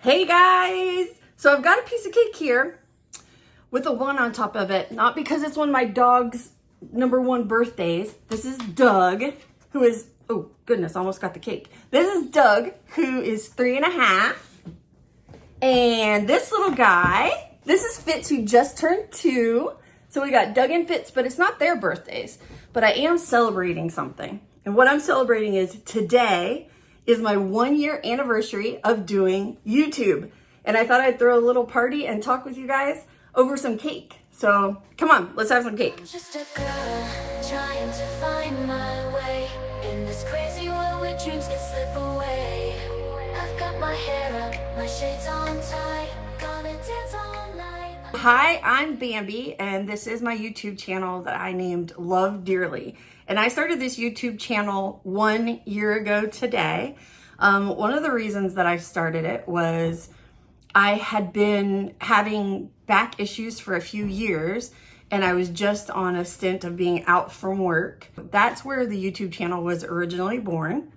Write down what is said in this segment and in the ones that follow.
Hey guys! So I've got a piece of cake here with a 1 on top of it, not because it's one of my dog's #1 birthdays. This is Doug, who is, oh goodness, almost got the cake. This is Doug, who is 3.5. And this little guy, this is Fitz, who just turned 2. So we got Doug and Fitz, but it's not their birthdays. But I am celebrating something. And what I'm celebrating is today is my 1-year anniversary of doing YouTube. And I thought I'd throw a little party and talk with you guys over some cake. So come on, let's have some cake. I'm just a girl trying to find my way in this crazy world where dreams can slip away. I've got my hair up, my shades on tight, gonna dance all night. Hi, I'm Bambi, and this is my YouTube channel that I named Love Dearly. And I started this YouTube channel 1 year ago today. One of the reasons that I started it was I had been having back issues for a few years, and I was just on a stint of being out from work. That's where the YouTube channel was originally born.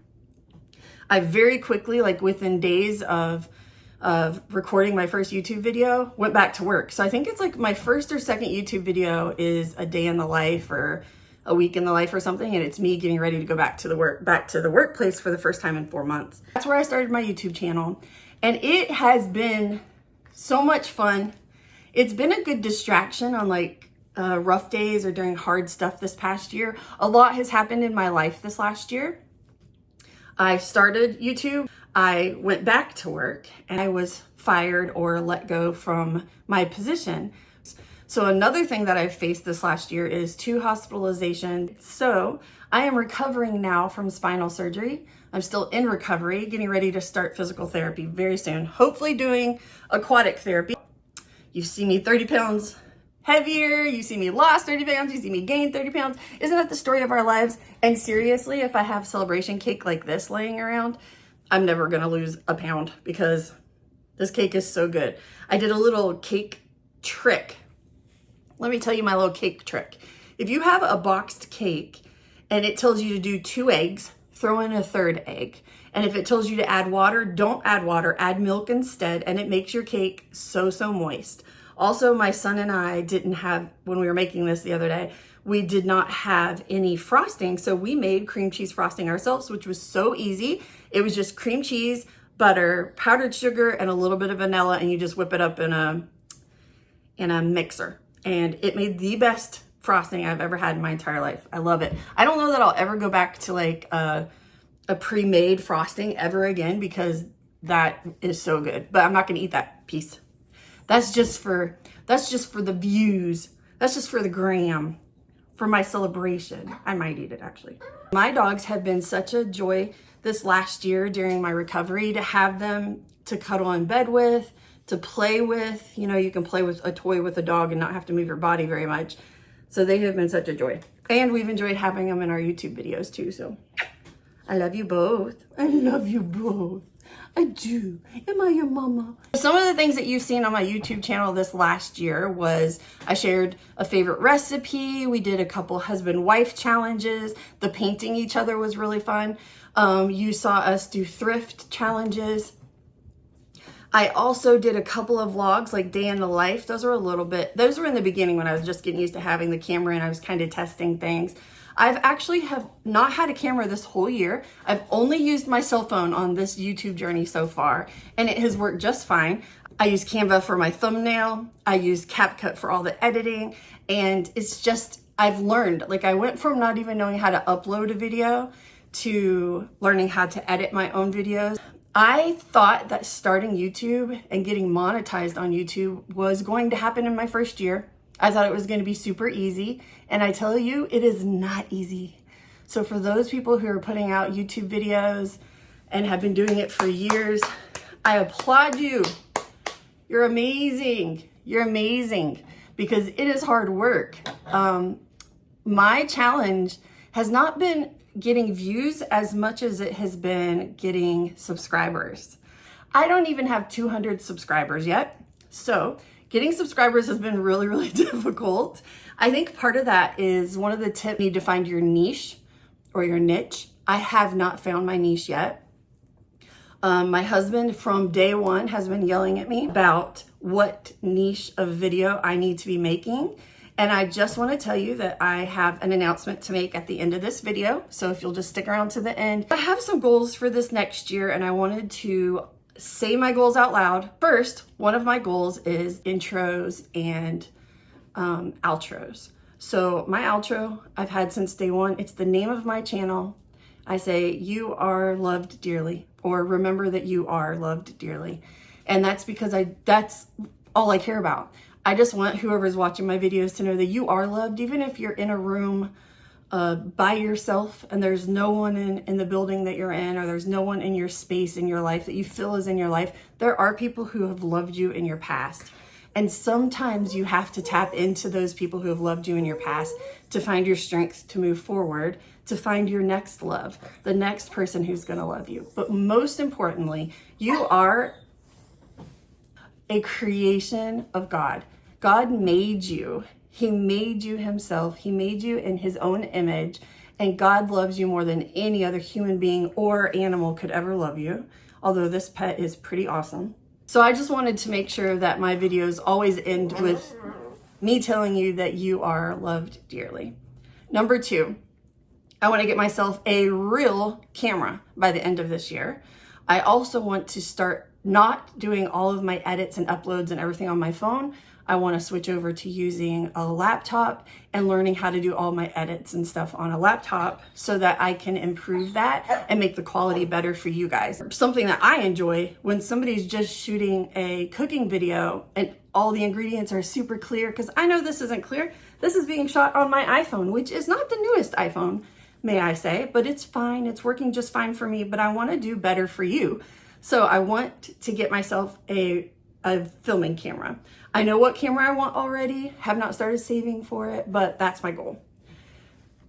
I very quickly, like within days of recording my first YouTube video, went back to work. So I think it's like my first or second YouTube video is a day in the life or a week in the life or something, and it's me getting ready to go back to the workplace for the first time in 4 months. That's where I started my YouTube channel, and it has been so much fun. It's been a good distraction on like rough days or during hard stuff this past year. A lot has happened in my life this last year. I started YouTube, I went back to work, and I was fired or let go from my position. So another thing that I've faced this last year is 2 hospitalizations. So I am recovering now from spinal surgery. I'm still in recovery, getting ready to start physical therapy very soon. Hopefully doing aquatic therapy. You see me 30 pounds heavier, you see me lost 30 pounds, you see me gain 30 pounds. Isn't that the story of our lives? And seriously, if I have celebration cake like this laying around, I'm never gonna lose a pound because this cake is so good. I did a little cake trick. Let me tell you my little cake trick. If you have a boxed cake and it tells you to do 2 eggs, throw in a 3rd egg. And if it tells you to add water, don't add water, add milk instead, and it makes your cake so moist. Also, my son and I didn't have, when we were making this the other day, we did not have any frosting, so we made cream cheese frosting ourselves, which was so easy. It was just cream cheese, butter, powdered sugar, and a little bit of vanilla, and you just whip it up in a mixer. And it made the best frosting I've ever had in my entire life. I love it. I don't know that I'll ever go back to like a pre-made frosting ever again because that is so good. But I'm not gonna eat that piece. That's just for the views. That's just for the gram, for my celebration. I might eat it actually. My dogs have been such a joy this last year during my recovery to have them to cuddle in bed with, to play with. You know, you can play with a toy with a dog and not have to move your body very much. So they have been such a joy. And we've enjoyed having them in our YouTube videos too. So I love you both. I love you both. I do. Am I your mama? Some of the things that you've seen on my YouTube channel this last year was I shared a favorite recipe. We did a couple husband-wife challenges. The painting each other was really fun. You saw us do thrift challenges. I also did a couple of vlogs, like day in the life. Those were in the beginning when I was just getting used to having the camera and I was kind of testing things. I've actually have not had a camera this whole year. I've only used my cell phone on this YouTube journey so far, and it has worked just fine. I use Canva for my thumbnail. I use CapCut for all the editing, and it's just, I've learned. Like I went from not even knowing how to upload a video to learning how to edit my own videos. I thought that starting YouTube and getting monetized on YouTube was going to happen in my first year. I thought it was going to be super easy, and I tell you, it is not easy. So for those people who are putting out YouTube videos and have been doing it for years, I applaud you. You're amazing. You're amazing because it is hard work. My challenge has not been getting views as much as it has been getting subscribers. I don't even have 200 subscribers yet. So getting subscribers has been really difficult. I think part of that is one of the tips, you need to find your niche or your niche. I have not found my niche yet. My husband from day one has been yelling at me about what niche of video I need to be making. And I just want to tell you that I have an announcement to make at the end of this video. So if you'll just stick around to the end. I have some goals for this next year and I wanted to say my goals out loud. First, one of my goals is intros and outros. So my outro I've had since day one. It's the name of my channel. I say, you are loved dearly, or remember that you are loved dearly. And that's because that's all I care about. I just want whoever's watching my videos to know that you are loved, even if you're in a room by yourself and there's no one in the building that you're in, or there's no one in your space in your life that you feel is in your life. There are people who have loved you in your past. And sometimes you have to tap into those people who have loved you in your past to find your strength to move forward, to find your next love, the next person who's going to love you. But most importantly, you are a creation of God. God made you. He made you himself. He made you in his own image. And God loves you more than any other human being or animal could ever love you. Although this pet is pretty awesome. So I just wanted to make sure that my videos always end with me telling you that you are loved dearly. Number 2, I want to get myself a real camera by the end of this year. I also want to start not doing all of my edits and uploads and everything on my phone. I want to switch over to using a laptop and learning how to do all my edits and stuff on a laptop so that I can improve that and make the quality better for you guys. Something that I enjoy when somebody's just shooting a cooking video and all the ingredients are super clear, because I know this isn't clear. This is being shot on my iPhone, which is not the newest iPhone, may I say, but it's fine. It's working just fine for me, but I want to do better for you. So I want to get myself a filming camera. I know what camera I want already, have not started saving for it, but that's my goal.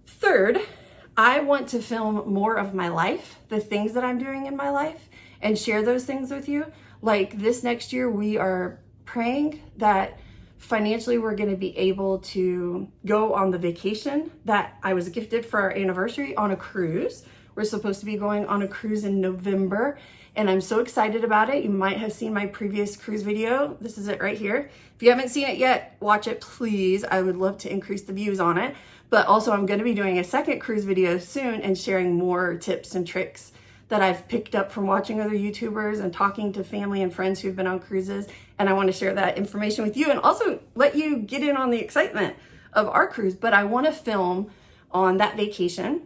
Third, I want to film more of my life, the things that I'm doing in my life, and share those things with you. Like this next year, we are praying that financially we're going to be able to go on the vacation that I was gifted for our anniversary on a cruise. We're supposed to be going on a cruise in November, and I'm so excited about it. You might have seen my previous cruise video. This is it right here. If you haven't seen it yet, watch it, please. I would love to increase the views on it. But also I'm going to be doing a second cruise video soon and sharing more tips and tricks that I've picked up from watching other YouTubers and talking to family and friends who've been on cruises. And I want to share that information with you and also let you get in on the excitement of our cruise. But I want to film on that vacation.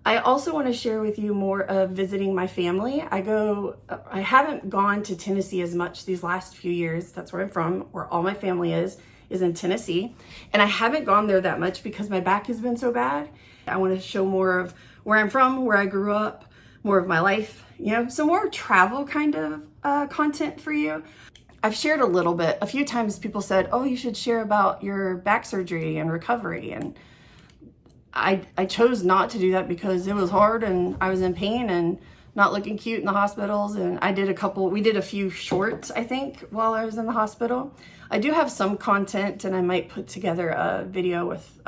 I also want to share with you more of visiting my family. I haven't gone to Tennessee as much these last few years. That's where I'm from, where all my family is in Tennessee. And I haven't gone there that much because my back has been so bad. I want to show more of where I'm from, where I grew up, more of my life, some more travel kind of content for you. I've shared a little bit. A few times people said, oh, you should share about your back surgery and recovery. And I chose not to do that because it was hard and I was in pain and not looking cute in the hospitals. And we did a few shorts, I think, while I was in the hospital. I do have some content and I might put together a video with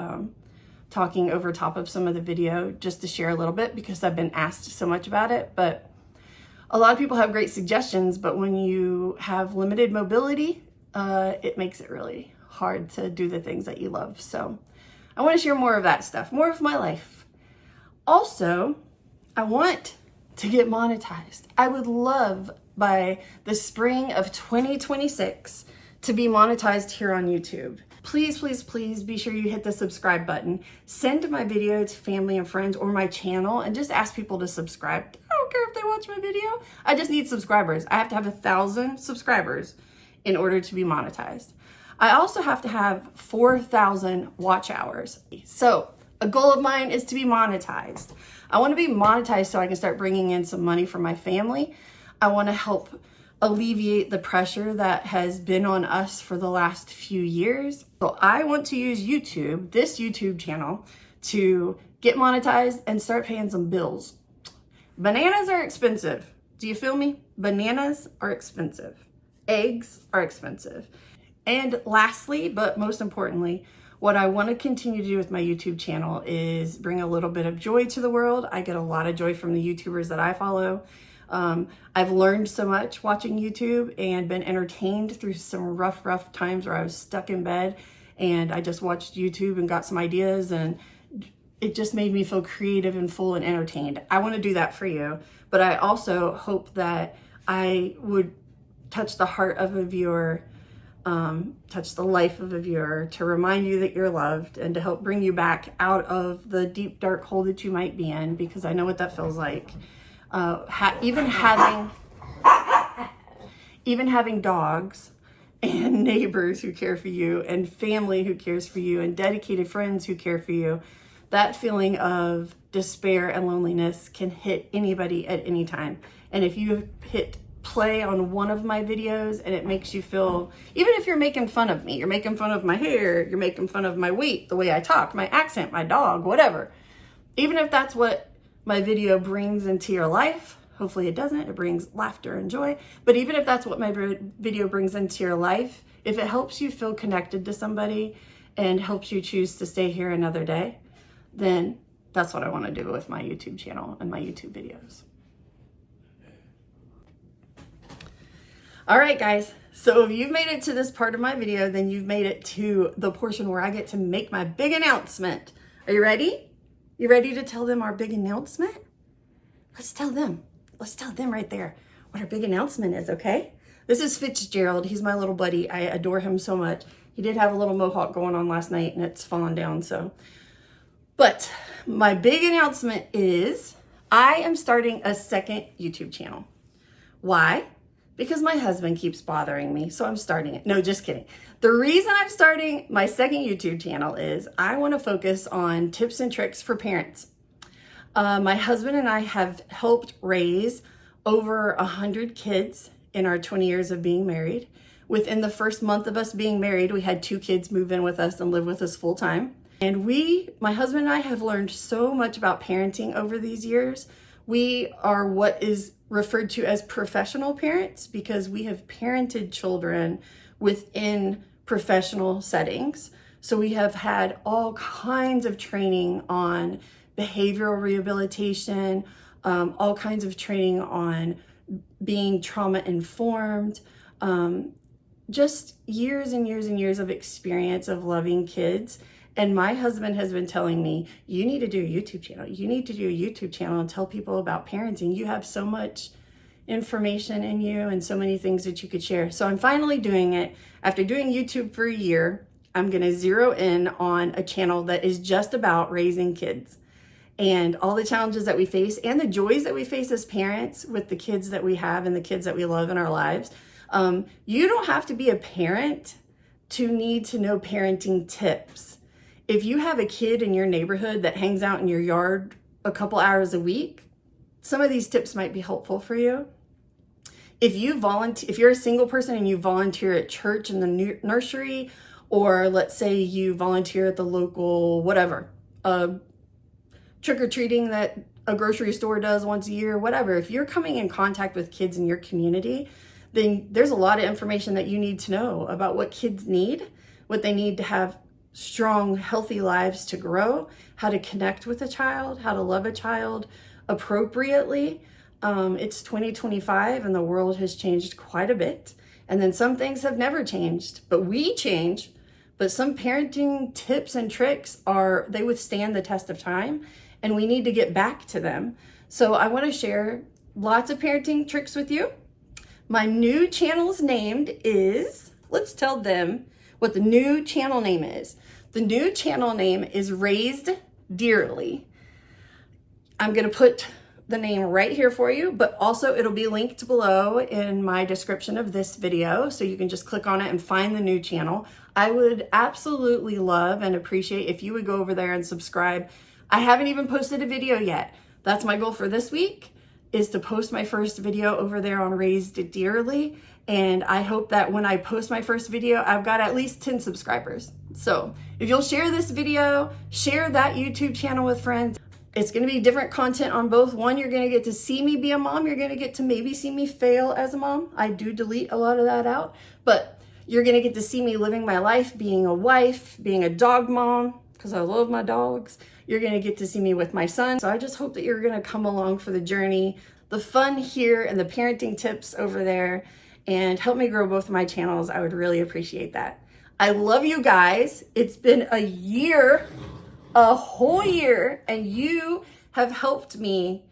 talking over top of some of the video just to share a little bit because I've been asked so much about it. But a lot of people have great suggestions, but when you have limited mobility, it makes it really hard to do the things that you love. So I want to share more of that stuff, more of my life. Also, I want to get monetized. I would love by the spring of 2026 to be monetized here on YouTube. Please, please, please be sure you hit the subscribe button. Send my video to family and friends or my channel and just ask people to subscribe. I don't care if they watch my video. I just need subscribers. I have to have 1,000 subscribers in order to be monetized. I also have to have 4,000 watch hours. So a goal of mine is to be monetized. I want to be monetized so I can start bringing in some money for my family. I want to help alleviate the pressure that has been on us for the last few years. So I want to use YouTube, this YouTube channel, to get monetized and start paying some bills. Bananas are expensive. Do you feel me? Bananas are expensive. Eggs are expensive. And lastly, but most importantly, what I want to continue to do with my YouTube channel is bring a little bit of joy to the world. I get a lot of joy from the YouTubers that I follow. I've learned so much watching YouTube and been entertained through some rough times where I was stuck in bed and I just watched YouTube and got some ideas, and it just made me feel creative and full and entertained. I want to do that for you, but I also hope that I would touch the heart of a viewer, touch the life of a viewer, to remind you that you're loved and to help bring you back out of the deep, dark hole that you might be in, because I know what that feels like. Even having dogs and neighbors who care for you and family who cares for you and dedicated friends who care for you, that feeling of despair and loneliness can hit anybody at any time. And if you hit play on one of my videos and it makes you feel, even if you're making fun of me, you're making fun of my hair, you're making fun of my weight, the way I talk, my accent, my dog, whatever, even if that's what my video brings into your life, hopefully it doesn't, it brings laughter and joy, but even if that's what my video brings into your life, if it helps you feel connected to somebody and helps you choose to stay here another day, then that's what I want to do with my YouTube channel and my YouTube videos. All right, guys, so if you've made it to this part of my video, then you've made it to the portion where I get to make my big announcement. Are you ready? You ready to tell them our big announcement? Let's tell them. Let's tell them right there what our big announcement is, okay? This is Fitzgerald. He's my little buddy. I adore him so much. He did have a little mohawk going on last night and it's fallen down, so. But my big announcement is I am starting a second YouTube channel. Why? Because my husband keeps bothering me, so I'm starting it. No, just kidding. The reason I'm starting my second YouTube channel is I want to focus on tips and tricks for parents. My husband and I have helped raise over 100 kids in our 20 years of being married. Within the first month of us being married, we had 2 kids move in with us and live with us full time. And my husband and I have learned so much about parenting over these years. We are what is referred to as professional parents because we have parented children within professional settings. So we have had all kinds of training on behavioral rehabilitation, all kinds of training on being trauma informed, just years and years and years of experience of loving kids. And my husband has been telling me, you need to do a YouTube channel. You need to do a YouTube channel and tell people about parenting. You have so much information in you and so many things that you could share. So I'm finally doing it. After doing YouTube for a year, I'm going to zero in on a channel that is just about raising kids and all the challenges that we face and the joys that we face as parents with the kids that we have and the kids that we love in our lives. You don't have to be a parent to need to know parenting tips. If you have a kid in your neighborhood that hangs out in your yard a couple hours a week, some of these tips might be helpful for you. If you're a single person and you volunteer at church in the nursery, or let's say you volunteer at the local, whatever, trick-or-treating that a grocery store does once a year, whatever. If you're coming in contact with kids in your community, then there's a lot of information that you need to know about what kids need, what they need to have strong, healthy lives to grow, how to connect with a child, how to love a child appropriately. It's 2025 and the world has changed quite a bit. And then some things have never changed, but we change. But some parenting tips and tricks they withstand the test of time and we need to get back to them. So I want to share lots of parenting tricks with you. My new channel's named is, let's tell them what the new channel name is. The new channel name is Raised Dearly. I'm going to put the name right here for you, but also it'll be linked below in my description of this video, so you can just click on it and find the new channel. I would absolutely love and appreciate if you would go over there and subscribe. I haven't even posted a video yet. That's my goal for this week, is to post my first video over there on Raised Dearly. And I hope that when I post my first video, I've got at least 10 subscribers. So if you'll share this video, share that YouTube channel with friends. It's going to be different content on both. One, you're going to get to see me be a mom. You're going to get to maybe see me fail as a mom. I do delete a lot of that out, but you're going to get to see me living my life, being a wife, being a dog mom, because I love my dogs. You're going to get to see me with my son. So I just hope that you're going to come along for the journey, the fun here and the parenting tips over there and help me grow both of my channels, I would really appreciate that. I love you guys. It's been a year, a whole year, and you have helped me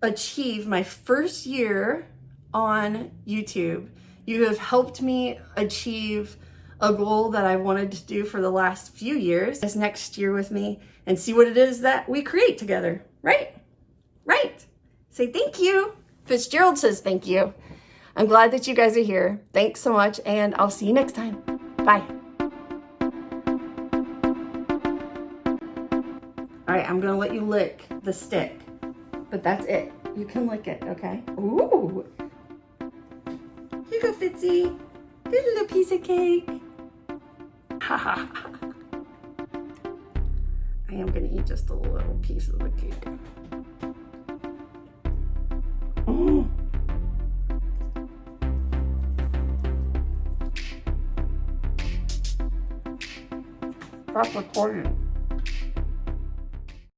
achieve my first year on YouTube. You have helped me achieve a goal that I wanted to do for the last few years. This next year with me and see what it is that we create together, right? Right. Say thank you. Fitzgerald says thank you. I'm glad that you guys are here. Thanks so much, and I'll see you next time. Bye. All right, I'm gonna let you lick the stick, but that's it. You can lick it, okay? Ooh. Here you go, Fitzy. Here's a little piece of cake. Ha ha ha. I am gonna eat just a little piece of the cake. Mm. Stop recording.